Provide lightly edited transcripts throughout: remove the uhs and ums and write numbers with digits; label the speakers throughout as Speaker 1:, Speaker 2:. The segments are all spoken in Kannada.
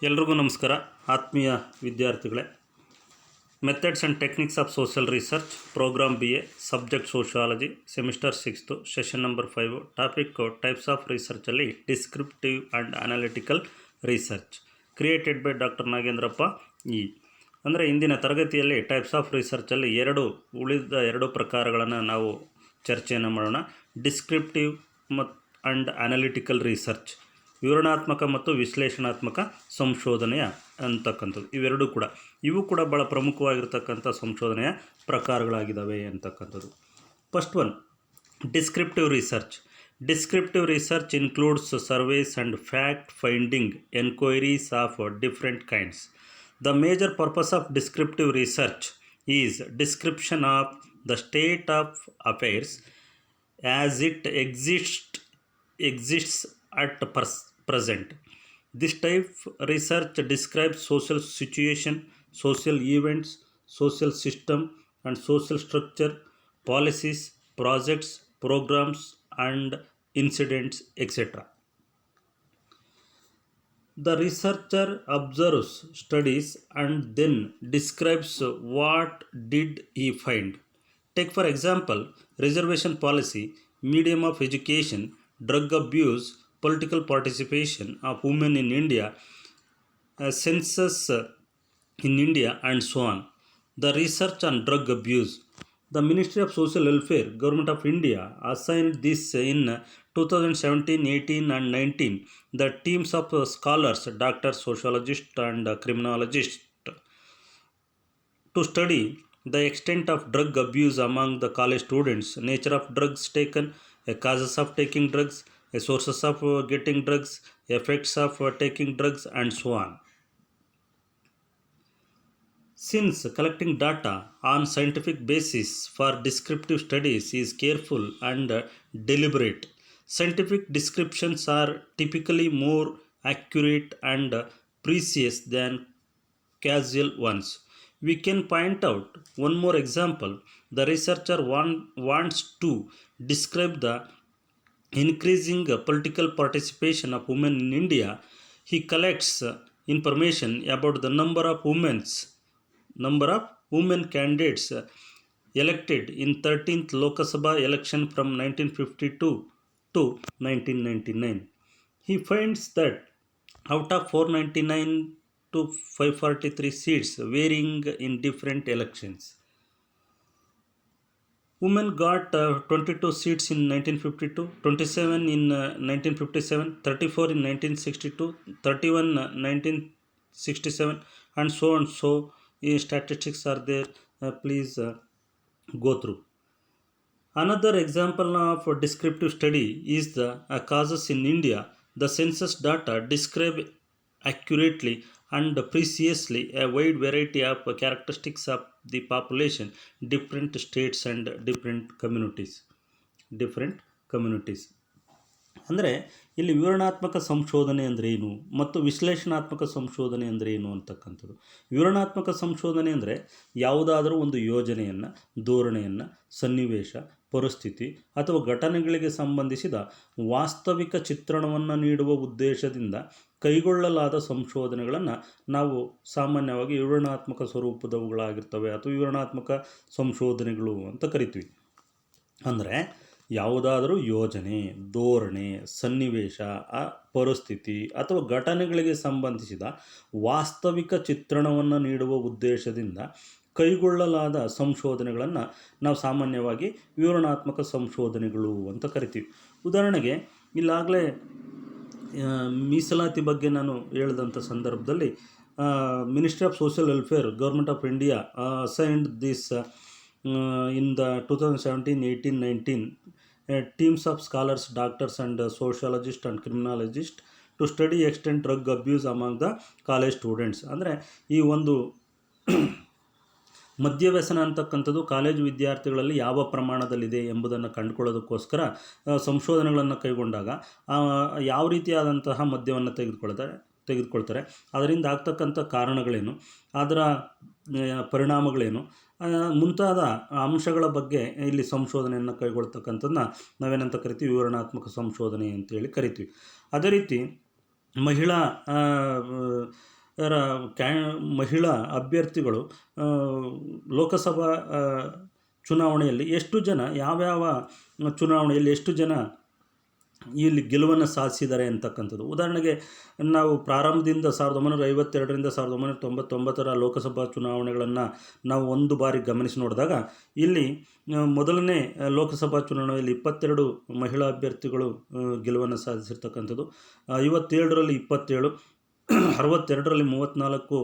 Speaker 1: ಎಲ್ರಿಗೂ ನಮಸ್ಕಾರ. ಆತ್ಮೀಯ ವಿದ್ಯಾರ್ಥಿಗಳೇ, methods and techniques of social research, program BA, subject sociology, semester 6, session number 5, topic types of ರಿಸರ್ಚಲ್ಲಿ descriptive and analytical research, created by doctor Nagendrappa E. ಅಂದರೆ ಇಂದಿನ ತರಗತಿಯಲ್ಲಿ ಟೈಪ್ಸ್ ಆಫ್ ರಿಸರ್ಚಲ್ಲಿ ಉಳಿದ ಎರಡು ಪ್ರಕಾರಗಳನ್ನು ನಾವು ಚರ್ಚೆಯನ್ನು ಮಾಡೋಣ. ಡಿಸ್ಕ್ರಿಪ್ಟಿವ್ ಆ್ಯಂಡ್ ಅನಾಲಿಟಿಕಲ್ ರಿಸರ್ಚ್, ವಿವರಣಾತ್ಮಕ ಮತ್ತು ವಿಶ್ಲೇಷಣಾತ್ಮಕ ಸಂಶೋಧನೆಯ ಅಂತಕ್ಕಂಥದ್ದು. ಇವು ಕೂಡ ಭಾಳ ಪ್ರಮುಖವಾಗಿರ್ತಕ್ಕಂಥ ಸಂಶೋಧನೆಯ ಪ್ರಕಾರಗಳಾಗಿದ್ದಾವೆ ಅಂತಕ್ಕಂಥದ್ದು. First one, descriptive research. Descriptive research includes surveys and fact finding enquiries of different kinds. The major purpose of descriptive research is description of the state of affairs as it exists at present. This type of research describes social situation, social events, social system and social structure, policies, projects, programs and incidents, etc. The researcher observes, studies, and then describes what did he find. Take for example, reservation policy, medium of education, drug abuse, political participation of women in India, census in India, and so on. The research on drug abuse. The Ministry of Social Welfare, Government of India, assigned this in 2017, 18 and 19. The teams of scholars, doctors, sociologists and criminologists to study the extent of drug abuse among the college students, nature of drugs taken, causes of taking drugs, sources of getting drugs, effects of taking drugs and so on. Since collecting data on scientific basis for descriptive studies is careful and deliberate, scientific descriptions are typically more accurate and precise than casual ones. We can point out one more example. The researcher wants to describe the increasing political participation of women in India. He collects information about the number of women candidates elected in 13th Lok Sabha election from 1952 to 1999. He finds that out of 499 to 543 seats varying in different elections, women got 22 seats in 1952, 27 in 1957, 34 in 1962, 31 1967 and so on. So statistics are there, please go through. Another example of a descriptive study is the causes in India. The census data describe accurately and precisely a wide variety of characteristics of the population, different states and different communities. ಅಂದರೆ ಇಲ್ಲಿ ವಿವರಣಾತ್ಮಕ ಸಂಶೋಧನೆ ಅಂದರೆ ಏನು ಮತ್ತು ವಿಶ್ಲೇಷಣಾತ್ಮಕ ಸಂಶೋಧನೆ ಅಂದರೆ ಏನು ಅಂತಕ್ಕಂಥದ್ದು. ವಿವರಣಾತ್ಮಕ ಸಂಶೋಧನೆ ಅಂದರೆ ಯಾವುದಾದರೂ ಒಂದು ಯೋಜನೆಯನ್ನು, ಧೋರಣೆಯನ್ನು, ಸನ್ನಿವೇಶ, ಪರಿಸ್ಥಿತಿ ಅಥವಾ ಘಟನೆಗಳಿಗೆ ಸಂಬಂಧಿಸಿದ ವಾಸ್ತವಿಕ ಚಿತ್ರಣವನ್ನು ನೀಡುವ ಉದ್ದೇಶದಿಂದ ಕೈಗೊಳ್ಳಲಾದ ಸಂಶೋಧನೆಗಳನ್ನು ನಾವು ಸಾಮಾನ್ಯವಾಗಿ ವಿವರಣಾತ್ಮಕ ಸ್ವರೂಪದವುಗಳಾಗಿರ್ತವೆ ಅಥವಾ ವಿವರಣಾತ್ಮಕ ಸಂಶೋಧನೆಗಳು ಅಂತ ಕರಿತೀವಿ. ಅಂದರೆ ಯಾವುದಾದರೂ ಯೋಜನೆ, ಧೋರಣೆ, ಸನ್ನಿವೇಶ, ಪರಿಸ್ಥಿತಿ ಅಥವಾ ಘಟನೆಗಳಿಗೆ ಸಂಬಂಧಿಸಿದ ವಾಸ್ತವಿಕ ಚಿತ್ರಣವನ್ನು ನೀಡುವ ಉದ್ದೇಶದಿಂದ ಕೈಗೊಳ್ಳಲಾದ ಸಂಶೋಧನೆಗಳನ್ನು ನಾವು ಸಾಮಾನ್ಯವಾಗಿ ವಿವರಣಾತ್ಮಕ ಸಂಶೋಧನೆಗಳು ಅಂತ ಕರಿತೀವಿ. ಉದಾಹರಣೆಗೆ ಇಲ್ಲಾಗಲೇ ಮೀಸಲಾತಿ ಬಗ್ಗೆ ನಾನು ಹೇಳಿದಂಥ ಸಂದರ್ಭದಲ್ಲಿ ministry of social welfare, government of India assigned this in the 2017, 18, 19 teams of scholars, doctors and sociologists and criminologists to study extent drug abuse among the college students. ಅಂದರೆ ಈ ಒಂದು ಮದ್ಯವ್ಯಸನ ಅಂತಕ್ಕಂಥದ್ದು ಕಾಲೇಜು ವಿದ್ಯಾರ್ಥಿಗಳಲ್ಲಿ ಯಾವ ಪ್ರಮಾಣದಲ್ಲಿದೆ ಎಂಬುದನ್ನು ಕಂಡುಕೊಳ್ಳೋದಕ್ಕೋಸ್ಕರ ಸಂಶೋಧನೆಗಳನ್ನು ಕೈಗೊಂಡಾಗ ಯಾವ ರೀತಿಯಾದಂತಹ ಮದ್ಯವನ್ನು ತೆಗೆದುಕೊಳ್ತಾರೆ, ಅದರಿಂದ ಆಗ್ತಕ್ಕಂಥ ಕಾರಣಗಳೇನು, ಅದರ ಪರಿಣಾಮಗಳೇನು ಮುಂತಾದ ಅಂಶಗಳ ಬಗ್ಗೆ ಇಲ್ಲಿ ಸಂಶೋಧನೆಯನ್ನು ಕೈಗೊಳ್ತಕ್ಕಂಥದ್ದನ್ನ ನಾವೇನಂತ ಕರಿತೀವಿ, ವಿವರಣಾತ್ಮಕ ಸಂಶೋಧನೆ ಅಂತೇಳಿ ಕರಿತೀವಿ. ಅದೇ ರೀತಿ ಮಹಿಳಾ ಮಹಿಳಾ ಅಭ್ಯರ್ಥಿಗಳು ಲೋಕಸಭಾ ಚುನಾವಣೆಯಲ್ಲಿ ಎಷ್ಟು ಜನ ಯಾವ್ಯಾವ ಚುನಾವಣೆಯಲ್ಲಿ ಎಷ್ಟು ಜನ ಇಲ್ಲಿ ಗೆಲುವನ್ನು ಸಾಧಿಸಿದ್ದಾರೆ ಅಂತಕ್ಕಂಥದ್ದು. ಉದಾಹರಣೆಗೆ ನಾವು ಪ್ರಾರಂಭದಿಂದ 1952ರಿಂದ 1999ರ ಲೋಕಸಭಾ ಚುನಾವಣೆಗಳನ್ನು ನಾವು ಒಂದು ಬಾರಿ ಗಮನಿಸಿ ನೋಡಿದಾಗ ಇಲ್ಲಿ ಮೊದಲನೇ ಲೋಕಸಭಾ ಚುನಾವಣೆಯಲ್ಲಿ 22 ಮಹಿಳಾ ಅಭ್ಯರ್ಥಿಗಳು ಗೆಲುವನ್ನು ಸಾಧಿಸಿರ್ತಕ್ಕಂಥದ್ದು. 57ರಲ್ಲಿ 27, 62ರಲ್ಲಿ 34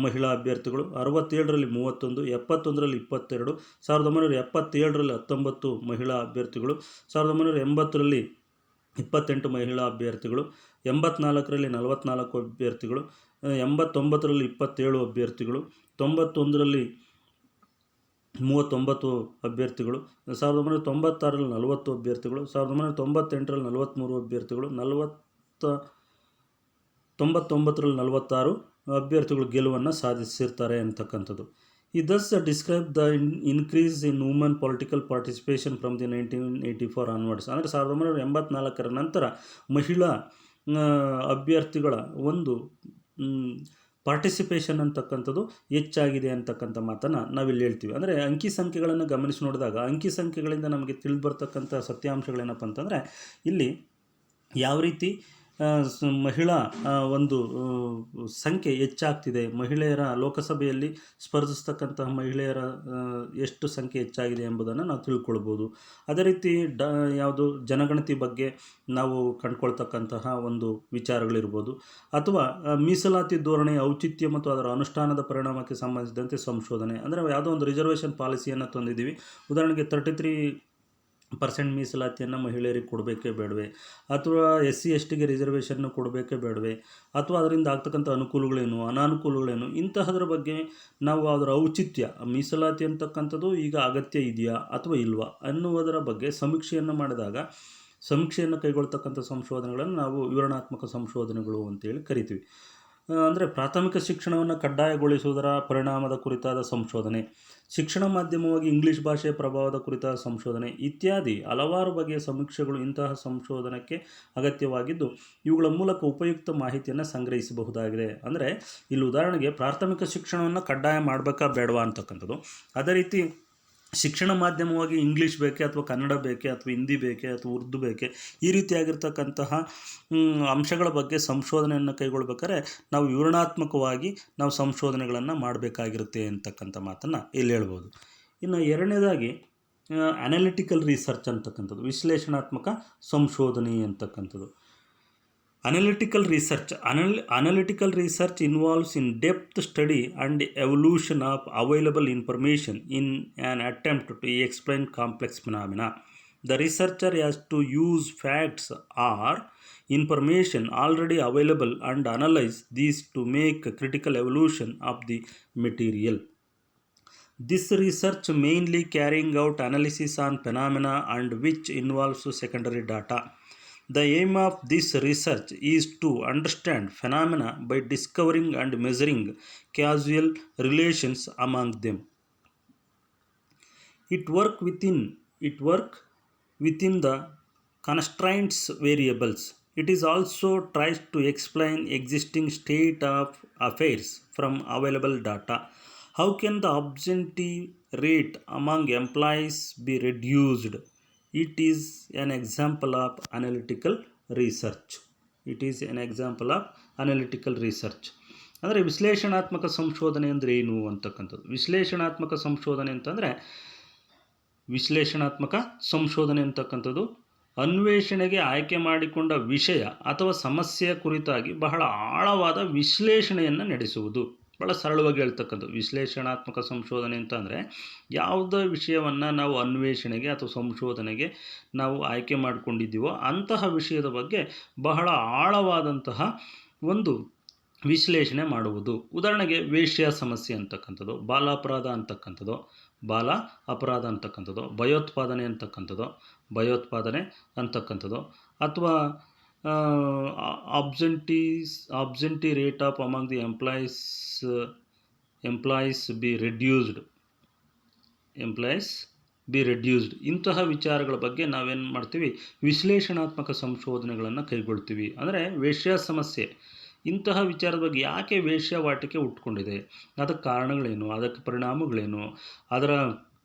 Speaker 1: ಮಹಿಳಾ ಅಭ್ಯರ್ಥಿಗಳು, 67ರಲ್ಲಿ 31, 71ರಲ್ಲಿ 22, 1977ರಲ್ಲಿ 19 ಮಹಿಳಾ ಅಭ್ಯರ್ಥಿಗಳು, 1980ರಲ್ಲಿ 28 ಮಹಿಳಾ ಅಭ್ಯರ್ಥಿಗಳು, 84ರಲ್ಲಿ 44 ಅಭ್ಯರ್ಥಿಗಳು, 89ರಲ್ಲಿ 27 ಅಭ್ಯರ್ಥಿಗಳು, 91ರಲ್ಲಿ 39 ಅಭ್ಯರ್ಥಿಗಳು, 1996ರಲ್ಲಿ 40 ಅಭ್ಯರ್ಥಿಗಳು, 1998ರಲ್ಲಿ 43 ಅಭ್ಯರ್ಥಿಗಳು, 99ರಲ್ಲಿ 46 ಅಭ್ಯರ್ಥಿಗಳು ಗೆಲುವನ್ನು ಸಾಧಿಸಿರ್ತಾರೆ ಅಂತಕ್ಕಂಥದ್ದು. He thus described the increase in women political participation from the 1984 onwards. ಅಂದರೆ 1984ರ ನಂತರ ಮಹಿಳಾ ಅಭ್ಯರ್ಥಿಗಳ ಒಂದು ಪಾರ್ಟಿಸಿಪೇಷನ್ ಅಂತಕ್ಕಂಥದ್ದು ಹೆಚ್ಚಾಗಿದೆ ಅಂತಕ್ಕಂಥ ಮಾತನ್ನು ನಾವಿಲ್ಲಿ ಹೇಳ್ತೀವಿ. ಅಂದರೆ ಅಂಕಿ ಸಂಖ್ಯೆಗಳನ್ನು ಗಮನಿಸಿ ನೋಡಿದಾಗ ಅಂಕಿ ಸಂಖ್ಯೆಗಳಿಂದ ನಮಗೆ ತಿಳಿದು ಬರ್ತಕ್ಕಂಥ ಸತ್ಯಾಂಶಗಳೇನಪ್ಪ ಅಂತಂದರೆ ಇಲ್ಲಿ ಯಾವ ರೀತಿ ಮಹಿಳಾ ಒಂದು ಸಂಖ್ಯೆ ಹೆಚ್ಚಾಗ್ತಿದೆ, ಮಹಿಳೆಯರ ಲೋಕಸಭೆಯಲ್ಲಿ ಸ್ಪರ್ಧಿಸ್ತಕ್ಕಂತಹ ಮಹಿಳೆಯರ ಎಷ್ಟು ಸಂಖ್ಯೆ ಹೆಚ್ಚಾಗಿದೆ ಎಂಬುದನ್ನು ನಾವು ತಿಳ್ಕೊಳ್ಬೋದು. ಅದೇ ರೀತಿ ಯಾವುದು ಜನಗಣತಿ ಬಗ್ಗೆ ನಾವು ಕಂಡುಕೊಳ್ತಕ್ಕಂತಹ ಒಂದು ವಿಚಾರಗಳಿರ್ಬೋದು, ಅಥವಾ ಮೀಸಲಾತಿ ಧೋರಣೆಯ ಔಚಿತ್ಯ ಮತ್ತು ಅದರ ಅನುಷ್ಠಾನದ ಪರಿಣಾಮಕ್ಕೆ ಸಂಬಂಧಿಸಿದಂತೆ ಸಂಶೋಧನೆ. ಅಂದರೆ ಯಾವುದೋ ಒಂದು ರಿಸರ್ವೇಷನ್ ಪಾಲಿಸಿಯನ್ನು ತಂದಿದ್ದೀವಿ, ಉದಾಹರಣೆಗೆ 33% ಮೀಸಲಾತಿಯನ್ನು ಮಹಿಳೆಯರಿಗೆ ಕೊಡಬೇಕೇ ಬೇಡವೆ, ಅಥವಾ SC/STಗೆ ರಿಸರ್ವೇಷನ್ನು ಕೊಡಬೇಕೇ ಬೇಡವೆ, ಅಥವಾ ಅದರಿಂದ ಆಗ್ತಕ್ಕಂಥ ಅನುಕೂಲಗಳೇನು ಅನಾನುಕೂಲಗಳೇನು, ಇಂತಹದ್ರ ಬಗ್ಗೆ ನಾವು ಅದರ ಔಚಿತ್ಯ, ಮೀಸಲಾತಿ ಅಂತಕ್ಕಂಥದ್ದು ಈಗ ಅಗತ್ಯ ಇದೆಯಾ ಅಥವಾ ಇಲ್ವಾ ಅನ್ನುವುದರ ಬಗ್ಗೆ ಸಮೀಕ್ಷೆಯನ್ನು ಕೈಗೊಳ್ತಕ್ಕಂಥ ಸಂಶೋಧನೆಗಳನ್ನು ನಾವು ವಿವರಣಾತ್ಮಕ ಸಂಶೋಧನೆಗಳು ಅಂತೇಳಿ ಕರಿತೀವಿ. ಅಂದರೆ ಪ್ರಾಥಮಿಕ ಶಿಕ್ಷಣವನ್ನು ಕಡ್ಡಾಯಗೊಳಿಸುವುದರ ಪರಿಣಾಮದ ಕುರಿತಾದ ಸಂಶೋಧನೆ, ಶಿಕ್ಷಣ ಮಾಧ್ಯಮವಾಗಿ ಇಂಗ್ಲೀಷ್ ಭಾಷೆಯ ಪ್ರಭಾವದ ಕುರಿತಾದ ಸಂಶೋಧನೆ ಇತ್ಯಾದಿ ಹಲವಾರು ಬಗೆಯ ಸಮೀಕ್ಷೆಗಳು ಇಂತಹ ಸಂಶೋಧನೆಗೆ ಅಗತ್ಯವಾಗಿದ್ದು ಇವುಗಳ ಮೂಲಕ ಉಪಯುಕ್ತ ಮಾಹಿತಿಯನ್ನು ಸಂಗ್ರಹಿಸಬಹುದಾಗಿದೆ. ಅಂದರೆ ಇಲ್ಲಿ ಉದಾಹರಣೆಗೆ ಪ್ರಾಥಮಿಕ ಶಿಕ್ಷಣವನ್ನು ಕಡ್ಡಾಯ ಮಾಡಬೇಕಾ ಬೇಡವಾ ಅಂತಕ್ಕಂಥದ್ದು, ಅದೇ ರೀತಿ ಶಿಕ್ಷಣ ಮಾಧ್ಯಮವಾಗಿ ಇಂಗ್ಲೀಷ್ ಬೇಕೆ ಅಥವಾ ಕನ್ನಡ ಬೇಕೆ ಅಥವಾ ಹಿಂದಿ ಬೇಕೆ ಅಥವಾ ಉರ್ದು ಬೇಕೆ, ಈ ರೀತಿಯಾಗಿರ್ತಕ್ಕಂತಹ ಅಂಶಗಳ ಬಗ್ಗೆ ಸಂಶೋಧನೆಯನ್ನು ಕೈಗೊಳ್ಬೇಕಾದ್ರೆ ನಾವು ವಿವರಣಾತ್ಮಕವಾಗಿ ನಾವು ಸಂಶೋಧನೆಗಳನ್ನು ಮಾಡಬೇಕಾಗಿರುತ್ತೆ ಅಂತಕ್ಕಂಥ ಮಾತನ್ನು ಇಲ್ಲಿ ಹೇಳ್ಬೋದು. ಇನ್ನು ಎರಡನೇದಾಗಿ ಅನಾಲಿಟಿಕಲ್ ರಿಸರ್ಚ್ ಅಂತಕ್ಕಂಥದ್ದು, ವಿಶ್ಲೇಷಣಾತ್ಮಕ ಸಂಶೋಧನೆ ಅಂತಕ್ಕಂಥದ್ದು. Analytical research involves in-depth study and evaluation of available information in an attempt to explain complex phenomena. The researcher has to use facts or information already available and analyze these to make a critical evaluation of the material. This research mainly carrying out analysis on phenomena and which involves secondary data. The aim of this research is to understand phenomena by discovering and measuring causal relations among them. It work within the constraints variables. It is also tries to explain existing state of affairs from available data. How can the absentee rate among employees be reduced? It is an example of analytical research. ಅಂದರೆ ವಿಶ್ಲೇಷಣಾತ್ಮಕ ಸಂಶೋಧನೆ ಅಂದರೆ ಏನು ಅಂತಕ್ಕಂಥದ್ದು. ವಿಶ್ಲೇಷಣಾತ್ಮಕ ಸಂಶೋಧನೆ ಅಂತಕ್ಕಂಥದ್ದು ಅನ್ವೇಷಣೆಗೆ ಆಯ್ಕೆ ಮಾಡಿಕೊಂಡ ವಿಷಯ ಅಥವಾ ಸಮಸ್ಯೆಯ ಕುರಿತಾಗಿ ಬಹಳ ಆಳವಾದ ವಿಶ್ಲೇಷಣೆಯನ್ನು ನಡೆಸುವುದು. ಭಾಳ ಸರಳವಾಗಿ ಹೇಳ್ತಕ್ಕಂಥದ್ದು ವಿಶ್ಲೇಷಣಾತ್ಮಕ ಸಂಶೋಧನೆ ಅಂತಂದರೆ ಯಾವುದೇ ವಿಷಯವನ್ನು ನಾವು ಅನ್ವೇಷಣೆಗೆ ಅಥವಾ ಸಂಶೋಧನೆಗೆ ನಾವು ಆಯ್ಕೆ ಮಾಡಿಕೊಂಡಿದ್ದೀವೋ ಅಂತಹ ವಿಷಯದ ಬಗ್ಗೆ ಬಹಳ ಆಳವಾದಂತಹ ಒಂದು ವಿಶ್ಲೇಷಣೆ ಮಾಡುವುದು. ಉದಾಹರಣೆಗೆ ವೇಶ್ಯ ಸಮಸ್ಯೆ ಅಂತಕ್ಕಂಥದ್ದು, ಬಾಲ ಅಪರಾಧ ಅಂತಕ್ಕಂಥದ್ದು, ಭಯೋತ್ಪಾದನೆ ಅಂತಕ್ಕಂಥದ್ದು, ಅಥವಾ absentee rate of among the employees be reduced. Be reduced. ಇಂತಹ ವಿಚಾರಗಳ ಬಗ್ಗೆ ನಾವೇನು ಮಾಡ್ತೀವಿ, ವಿಶ್ಲೇಷಣಾತ್ಮಕ ಸಂಶೋಧನೆಗಳನ್ನು ಕೈಗೊಳ್ತೀವಿ. ಅಂದರೆ ವೇಶ್ಯ ಸಮಸ್ಯೆ, ಇಂತಹ ವಿಚಾರದ ಬಗ್ಗೆ ಯಾಕೆ ವೇಶ್ಯಾವಾಟಿಕೆ ಹುಟ್ಕೊಂಡಿದೆ, ಅದಕ್ಕೆ ಕಾರಣಗಳೇನು, ಅದಕ್ಕೆ ಪರಿಣಾಮಗಳೇನು, ಅದರ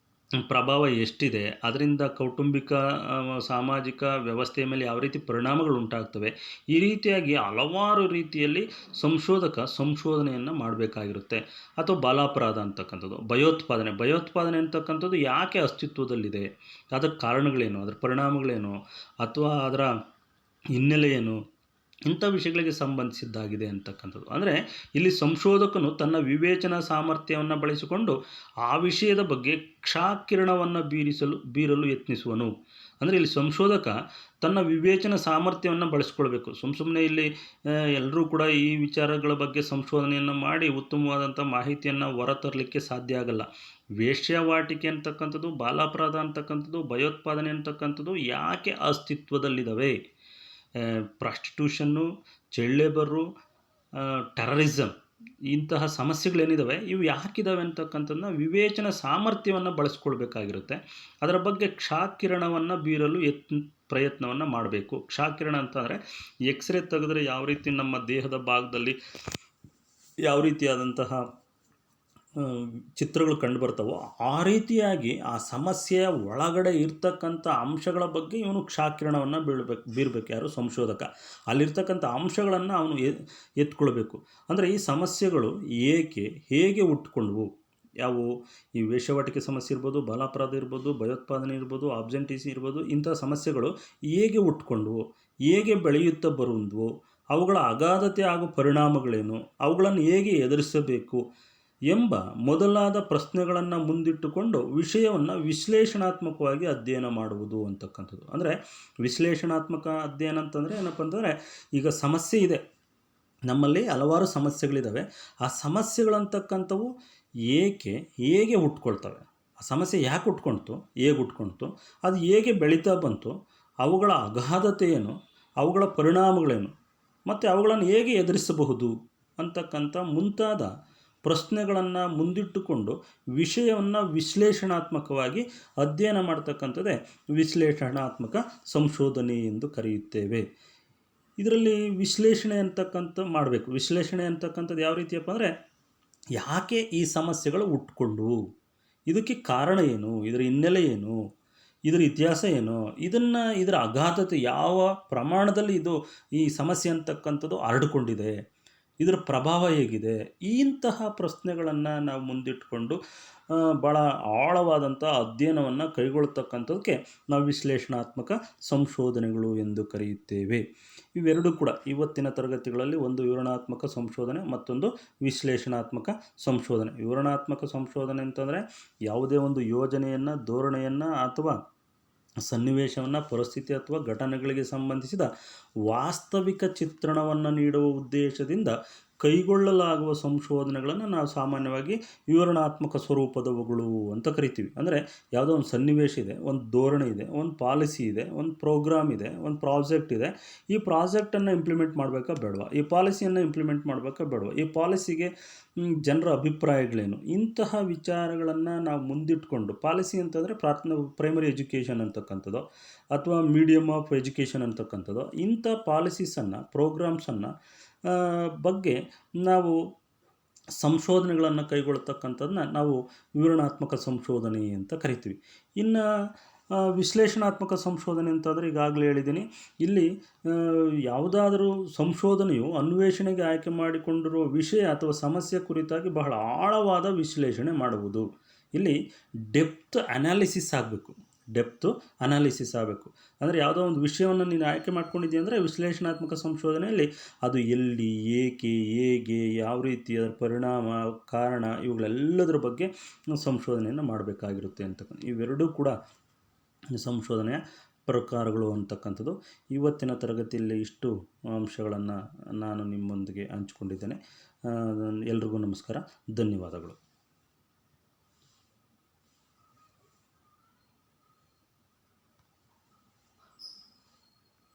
Speaker 1: ಪ್ರಭಾವ ಎಷ್ಟಿದೆ, ಅದರಿಂದ ಕೌಟುಂಬಿಕ ಸಾಮಾಜಿಕ ವ್ಯವಸ್ಥೆಯ ಮೇಲೆ ಯಾವ ರೀತಿ ಪರಿಣಾಮಗಳು ಉಂಟಾಗ್ತವೆ, ಈ ರೀತಿಯಾಗಿ ಹಲವಾರು ರೀತಿಯಲ್ಲಿ ಸಂಶೋಧನೆಯನ್ನು ಮಾಡಬೇಕಾಗಿರುತ್ತೆ. ಅಥವಾ ಬಾಲಾಪರಾಧ ಅಂತಕ್ಕಂಥದ್ದು, ಭಯೋತ್ಪಾದನೆ ಅಂತಕ್ಕಂಥದ್ದು ಯಾಕೆ ಅಸ್ತಿತ್ವದಲ್ಲಿದೆ, ಅದಕ್ಕೆ ಕಾರಣಗಳೇನು, ಅದರ ಪರಿಣಾಮಗಳೇನು, ಅಥವಾ ಅದರ ಹಿನ್ನೆಲೆ ಏನು, ಇಂಥ ವಿಷಯಗಳಿಗೆ ಸಂಬಂಧಿಸಿದ್ದಾಗಿದೆ ಅಂತಕ್ಕಂಥದ್ದು. ಅಂದರೆ ಇಲ್ಲಿ ಸಂಶೋಧಕನು ತನ್ನ ವಿವೇಚನಾ ಸಾಮರ್ಥ್ಯವನ್ನು ಬಳಸಿಕೊಂಡು ಆ ವಿಷಯದ ಬಗ್ಗೆ ಕ್ಷಾಕಿರಣವನ್ನು ಬೀರಲು ಯತ್ನಿಸುವನು. ಅಂದರೆ ಇಲ್ಲಿ ಸಂಶೋಧಕ ತನ್ನ ವಿವೇಚನಾ ಸಾಮರ್ಥ್ಯವನ್ನು ಬಳಸ್ಕೊಳ್ಬೇಕು. ಸುಮ್ಮನೆ ಇಲ್ಲಿ ಎಲ್ಲರೂ ಕೂಡ ಈ ವಿಚಾರಗಳ ಬಗ್ಗೆ ಸಂಶೋಧನೆಯನ್ನು ಮಾಡಿ ಉತ್ತಮವಾದಂಥ ಮಾಹಿತಿಯನ್ನು ಹೊರತರಲಿಕ್ಕೆ ಸಾಧ್ಯ ಆಗಲ್ಲ. ವೇಶ್ಯಾವಾಟಿಕೆ ಅಂತಕ್ಕಂಥದ್ದು, ಬಾಲಾಪರಾಧ ಅಂತಕ್ಕಂಥದ್ದು, ಭಯೋತ್ಪಾದನೆ ಅಂತಕ್ಕಂಥದ್ದು ಯಾಕೆ ಅಸ್ತಿತ್ವದಲ್ಲಿದ್ದಾವೆ, ಪ್ರಾಸ್ಟಿಟ್ಯೂಷನ್ನು, ಚೈಲ್ಡ್ ಲೇಬರು, ಟೆರರಿಸಮ್, ಇಂತಹ ಸಮಸ್ಯೆಗಳೇನಿದ್ದಾವೆ ಇವು ಯಾಕಿದ್ದಾವೆ ಅಂತಕ್ಕಂಥದ್ದನ್ನ ವಿವೇಚನಾ ಸಾಮರ್ಥ್ಯವನ್ನು ಬಳಸ್ಕೊಳ್ಬೇಕಾಗಿರುತ್ತೆ. ಅದರ ಬಗ್ಗೆ ಕ್ಷಾಕಿರಣವನ್ನು ಬೀರಲು ಪ್ರಯತ್ನವನ್ನು ಮಾಡಬೇಕು. ಕ್ಷಾಕಿರಣ ಅಂತಂದರೆ ಎಕ್ಸ್ರೇ ತೆಗೆದ್ರೆ ಯಾವ ರೀತಿ ನಮ್ಮ ದೇಹದ ಭಾಗದಲ್ಲಿ ಯಾವ ರೀತಿಯಾದಂತಹ ಚಿತ್ರಗಳು ಕಂಡುಬರ್ತಾವೋ ಆ ರೀತಿಯಾಗಿ ಆ ಸಮಸ್ಯೆಯ ಒಳಗಡೆ ಇರ್ತಕ್ಕಂಥ ಅಂಶಗಳ ಬಗ್ಗೆ ಇವನು ಕ್ಷಾಕಿರಣವನ್ನು ಬೀರಬೇಕು. ಯಾರು ಸಂಶೋಧಕ ಅಲ್ಲಿರ್ತಕ್ಕಂಥ ಅಂಶಗಳನ್ನು ಅವನು ಎತ್ಕೊಳ್ಬೇಕು. ಅಂದರೆ ಈ ಸಮಸ್ಯೆಗಳು ಹೇಗೆ ಹುಟ್ಕೊಂಡ್ವು, ಯಾವುವು, ಈ ವೇಶ್ಯಾವಾಟಿಕೆ ಸಮಸ್ಯೆ ಇರ್ಬೋದು, ಬಾಲಾಪರಾಧ ಇರ್ಬೋದು, ಭಯೋತ್ಪಾದನೆ ಇರ್ಬೋದು, ಆಬ್ಸೆಂಟೀಸಿ ಇರ್ಬೋದು, ಇಂಥ ಸಮಸ್ಯೆಗಳು ಹೇಗೆ ಹುಟ್ಕೊಂಡ್ವು, ಹೇಗೆ ಬೆಳೆಯುತ್ತಾ ಬರುವುವು, ಅವುಗಳ ಅಗಾಧತೆ ಹಾಗೂ ಪರಿಣಾಮಗಳೇನು, ಅವುಗಳನ್ನು ಹೇಗೆ ಎದುರಿಸಬೇಕು ಎಂಬ ಮೊದಲಾದ ಪ್ರಶ್ನೆಗಳನ್ನು ಮುಂದಿಟ್ಟುಕೊಂಡು ವಿಷಯವನ್ನು ವಿಶ್ಲೇಷಣಾತ್ಮಕವಾಗಿ ಅಧ್ಯಯನ ಮಾಡುವುದು ಅಂತಕ್ಕಂಥದ್ದು. ಅಂದರೆ ವಿಶ್ಲೇಷಣಾತ್ಮಕ ಅಧ್ಯಯನ ಅಂತಂದರೆ ಏನಪ್ಪ ಅಂತಂದರೆ, ಈಗ ಸಮಸ್ಯೆ ಇದೆ, ನಮ್ಮಲ್ಲಿ ಹಲವಾರು ಸಮಸ್ಯೆಗಳಿದ್ದಾವೆ, ಆ ಸಮಸ್ಯೆಗಳಂತಕ್ಕಂಥವು ಹೇಗೆ ಹುಟ್ಕೊಳ್ತವೆ, ಆ ಸಮಸ್ಯೆ ಯಾಕೆ ಹುಟ್ಕೊಳ್ತು, ಹೇಗೆ ಹುಟ್ಕೊಳ್ತು, ಅದು ಹೇಗೆ ಬೆಳೀತಾ ಬಂತು, ಅವುಗಳ ಅಗಾಧತೆ ಏನು, ಅವುಗಳ ಪರಿಣಾಮಗಳೇನು, ಮತ್ತು ಅವುಗಳನ್ನು ಹೇಗೆ ಎದುರಿಸಬಹುದು ಅಂತಕ್ಕಂಥ ಮುಂತಾದ ಪ್ರಶ್ನೆಗಳನ್ನು ಮುಂದಿಟ್ಟುಕೊಂಡು ವಿಷಯವನ್ನು ವಿಶ್ಲೇಷಣಾತ್ಮಕವಾಗಿ ಅಧ್ಯಯನ ಮಾಡ್ತಕ್ಕಂಥದ್ದೇ ವಿಶ್ಲೇಷಣಾತ್ಮಕ ಸಂಶೋಧನೆ ಎಂದು ಕರೆಯುತ್ತೇವೆ. ಇದರಲ್ಲಿ ವಿಶ್ಲೇಷಣೆ ಮಾಡಬೇಕು. ವಿಶ್ಲೇಷಣೆ ಅಂತಕ್ಕಂಥದ್ದು ಯಾವ ರೀತಿಯಪ್ಪ ಅಂದರೆ, ಯಾಕೆ ಈ ಸಮಸ್ಯೆಗಳು ಹುಟ್ಕೊಂಡ್ವು, ಇದಕ್ಕೆ ಕಾರಣ ಏನು, ಇದರ ಹಿನ್ನೆಲೆ ಏನು, ಇದರ ಇತಿಹಾಸ ಏನು, ಇದರ ಅಗಾಧತೆ ಯಾವ ಪ್ರಮಾಣದಲ್ಲಿ ಈ ಸಮಸ್ಯೆ ಅಂತಕ್ಕಂಥದ್ದು ಹರಡಿಕೊಂಡಿದೆ, ಇದರ ಪ್ರಭಾವ ಹೇಗಿದೆ, ಇಂತಹ ಪ್ರಶ್ನೆಗಳನ್ನು ನಾವು ಮುಂದಿಟ್ಟುಕೊಂಡು ಭಾಳ ಆಳವಾದಂಥ ಅಧ್ಯಯನವನ್ನು ಕೈಗೊಳ್ಳತಕ್ಕಂಥದ್ದಕ್ಕೆ ನಾವು ವಿಶ್ಲೇಷಣಾತ್ಮಕ ಸಂಶೋಧನೆಗಳು ಎಂದು ಕರೆಯುತ್ತೇವೆ. ಇವೆರಡೂ ಕೂಡ ಇವತ್ತಿನ ತರಗತಿಗಳಲ್ಲಿ ಒಂದು ವಿವರಣಾತ್ಮಕ ಸಂಶೋಧನೆ, ಮತ್ತೊಂದು ವಿಶ್ಲೇಷಣಾತ್ಮಕ ಸಂಶೋಧನೆ. ವಿವರಣಾತ್ಮಕ ಸಂಶೋಧನೆ ಅಂತಂದರೆ ಯಾವುದೇ ಒಂದು ಯೋಜನೆಯನ್ನು, ಧೋರಣೆಯನ್ನು ಅಥವಾ ಸನ್ನಿವೇಶವನ್ನು, ಪರಿಸ್ಥಿತಿ ಅಥವಾ ಘಟನೆಗಳಿಗೆ ಸಂಬಂಧಿಸಿದ ವಾಸ್ತವಿಕ ಚಿತ್ರಣವನ್ನು ನೀಡುವ ಉದ್ದೇಶದಿಂದ ಕೈಗೊಳ್ಳಲಾಗುವ ಸಂಶೋಧನೆಗಳನ್ನು ನಾವು ಸಾಮಾನ್ಯವಾಗಿ ವಿವರಣಾತ್ಮಕ ಸ್ವರೂಪದವುಗಳು ಅಂತ ಕರಿತೀವಿ. ಅಂದರೆ ಯಾವುದೋ ಒಂದು ಸನ್ನಿವೇಶ ಇದೆ, ಒಂದು ಧೋರಣೆ ಇದೆ, ಒಂದು ಪಾಲಿಸಿ ಇದೆ, ಒಂದು ಪ್ರೋಗ್ರಾಮ್ ಇದೆ, ಒಂದು ಪ್ರಾಜೆಕ್ಟ್ ಇದೆ, ಈ ಪ್ರಾಜೆಕ್ಟನ್ನು ಇಂಪ್ಲಿಮೆಂಟ್ ಮಾಡಬೇಕಾ ಬೇಡವಾ, ಈ ಪಾಲಿಸಿಯನ್ನು ಇಂಪ್ಲಿಮೆಂಟ್ ಮಾಡಬೇಕಾ ಬೇಡವಾ, ಈ ಪಾಲಿಸಿಗೆ ಜನರ ಅಭಿಪ್ರಾಯಗಳೇನು, ಇಂತಹ ವಿಚಾರಗಳನ್ನು ನಾವು ಮುಂದಿಟ್ಕೊಂಡು, ಪಾಲಿಸಿ ಅಂತಂದರೆ ಪ್ರೈಮರಿ ಎಜುಕೇಷನ್ ಅಂತಕ್ಕಂಥದ್ದು ಅಥವಾ ಮೀಡಿಯಮ್ ಆಫ್ ಎಜುಕೇಷನ್ ಅಂತಕ್ಕಂಥದ್ದು, ಇಂಥ ಪಾಲಿಸೀಸನ್ನು, ಪ್ರೋಗ್ರಾಮ್ಸನ್ನು ಬಗ್ಗೆ ನಾವು ಸಂಶೋಧನೆಗಳನ್ನು ಕೈಗೊಳ್ಳತಕ್ಕಂಥದ್ದನ್ನ ನಾವು ವಿವರಣಾತ್ಮಕ ಸಂಶೋಧನೆ ಅಂತ ಕರಿತೀವಿ. ಇನ್ನು ವಿಶ್ಲೇಷಣಾತ್ಮಕ ಸಂಶೋಧನೆ ಅಂತಂದರೆ ಈಗಾಗಲೇ ಹೇಳಿದ್ದೀನಿ, ಇಲ್ಲಿ ಯಾವುದಾದರೂ ಸಂಶೋಧನೆಯು ಅನ್ವೇಷಣೆಗೆ ಆಯ್ಕೆ ಮಾಡಿಕೊಂಡಿರುವ ವಿಷಯ ಅಥವಾ ಸಮಸ್ಯೆ ಕುರಿತಾಗಿ ಬಹಳ ಆಳವಾದ ವಿಶ್ಲೇಷಣೆ ಮಾಡುವುದು. ಇಲ್ಲಿ ಡೆಪ್ತ್ ಅನಾಲಿಸಿಸ್ ಆಗಬೇಕು. ಅಂದರೆ ಯಾವುದೋ ಒಂದು ವಿಷಯವನ್ನು ನೀನು ಆಯ್ಕೆ ಮಾಡ್ಕೊಂಡಿದ್ದೀಯ ಅಂದರೆ ವಿಶ್ಲೇಷಣಾತ್ಮಕ ಸಂಶೋಧನೆಯಲ್ಲಿ ಅದು ಎಲ್ಲಿ, ಏಕೆ, ಹೇಗೆ, ಯಾವ ರೀತಿ, ಅದರ ಪರಿಣಾಮ, ಕಾರಣ, ಇವುಗಳೆಲ್ಲದರ ಬಗ್ಗೆ ಸಂಶೋಧನೆಯನ್ನು ಮಾಡಬೇಕಾಗಿರುತ್ತೆ ಅಂತಕ್ಕಂಥ. ಇವೆರಡೂ ಕೂಡ ಸಂಶೋಧನೆಯ ಪ್ರಕಾರಗಳು ಅಂತಕ್ಕಂಥದ್ದು. ಇವತ್ತಿನ ತರಗತಿಯಲ್ಲಿ ಇಷ್ಟು ಅಂಶಗಳನ್ನು ನಾನು ನಿಮ್ಮೊಂದಿಗೆ ಹಂಚಿಕೊಂಡಿದ್ದೇನೆ. ಎಲ್ರಿಗೂ ನಮಸ್ಕಾರ, ಧನ್ಯವಾದಗಳು.